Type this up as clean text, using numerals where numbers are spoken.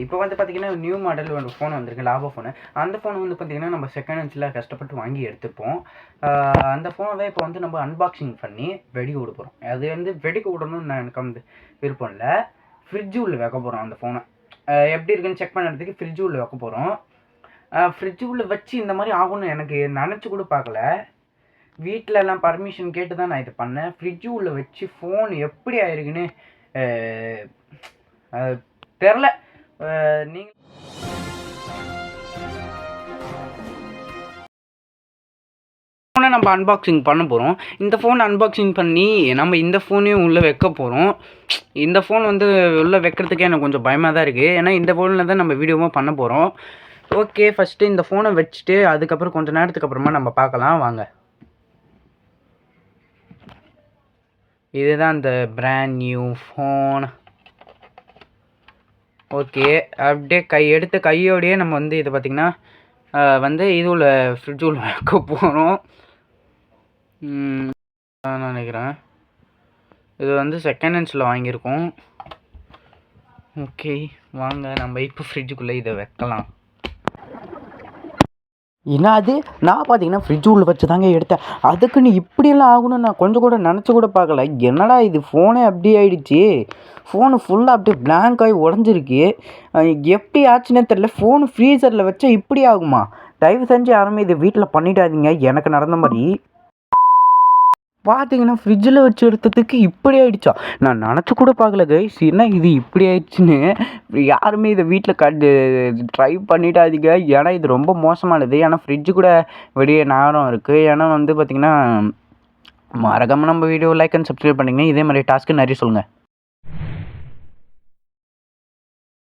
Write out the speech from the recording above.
இப்போ வந்து பார்த்தீங்கன்னா, நியூ மாடல் ஒரு ஃபோன் வந்திருக்கு. Lao phone. அந்த ஃபோன் வந்து பார்த்தீங்கன்னா, நம்ம செகண்ட் ஹேண்ட்ஸில கஷ்டப்பட்டு வாங்கி எடுத்துப்போம். அந்த ஃபோன தான் இப்போ வந்து நம்ம அன்பாக்சிங் பண்ணி வெடிக்க விட போறோம். அது வந்து வெடிக்க விடணும்னு எனக்கு வந்து விருப்பம் இல்ல. ஃப்ரிட்ஜ் உள்ள வைக்க போறோம் அந்த ஃபோன. எப்படி இருக்குன்னு செக் பண்ணுறதுக்கு ஃப்ரிட்ஜ் உள்ள வைக்க போறோம். ஃப்ரிட்ஜ் உள்ள வச்சு இந்த மாரி ஆகும்னு எனக்கு நெனச்சு கூட பார்க்கல. வீட்லலாம் பர்மிஷன் கேட்டு தான் நான் இது பண்ணேன். ஃப்ரிட்ஜ் உள்ள வச்சு ஃபோன் எப்படி ஆயிருக்குன்னு தெரில. நீங்க ஃபோனை நம்ம அன்பாக்சிங் பண்ண போகிறோம். இந்த ஃபோன் அன்பாக்சிங் பண்ணி நம்ம இந்த ஃபோனையும் உள்ளே வைக்க போகிறோம். இந்த ஃபோன் வந்து உள்ளே வைக்கிறதுக்கே எனக்கு கொஞ்சம் பயமாக தான் இருக்குது. ஏன்னா இந்த ஃபோனில் தான் நம்ம வீடியோவும் பண்ண போகிறோம். ஓகே, ஃபஸ்ட்டு இந்த ஃபோனை வச்சுட்டு அதுக்கப்புறம் கொஞ்சம் நேரத்துக்கு அப்புறமா நம்ம பார்க்கலாம் வாங்க. இதுதான் இந்த பிராண்ட் நியூ ஃபோன். ஓகே, அப்படியே எடுத்த கையோடையே நம்ம வந்து இதை பார்த்திங்கன்னா வந்து இது உள்ள ஃப்ரிட்ஜ் உள்ள வைக்க போகிறோம். நான் நினைக்கிறேன் இது வந்து செகண்ட் ஹேண்ட்ஸில் வாங்கியிருக்கோம். ஓகே, வாங்க நம்ம இப்போ ஃப்ரிட்ஜுக்குள்ளே இதை வைக்கலாம். ஏன்னா அது நான் பார்த்தீங்கன்னா ஃப்ரிட்ஜ் உள்ள வச்சு தாங்க எடுத்தேன். அதுக்குன்னு இப்படியெல்லாம் ஆகணும்னு நான் கொஞ்சம் கூட நினச்சி கூட பார்க்கல. என்னடா இது ஃபோனே அப்படி ஆகிடுச்சு. ஃபோனு ஃபுல்லாக அப்படியே பிளாங்க் ஆகி உடஞ்சிருக்கு. எப்படி ஆச்சுன்னே தெரில. ஃபோனு ஃப்ரீசரில் வச்சா இப்படி ஆகுமா? தயவு செஞ்சு யாருமே இதை வீட்டில் பண்ணிடாதீங்க. எனக்கு நடந்த மாதிரி பார்த்தீங்கன்னா ஃப்ரிட்ஜில் வச்சு எடுத்ததுக்கு இப்படி ஆகிடுச்சா? நான் நினச்சி கூட பார்க்கல கைஸ். என்ன இது இப்படி ஆயிடுச்சுன்னு. யாருமே இதை வீட்டில் ட்ரை பண்ணிடாதீங்க. ஏன்னா இது ரொம்ப மோசமானது. ஏன்னா ஃப்ரிட்ஜு கூட வெளியே நேரம் இருக்குது. ஏன்னா வந்து பார்த்திங்கன்னா மறக்காமல் நம்ம வீடியோ லைக் அண்ட் சப்ஸ்கிரைப் பண்ணிங்கன்னா இதே மாதிரி டாஸ்க்கு நிறைய சொல்லுங்கள்.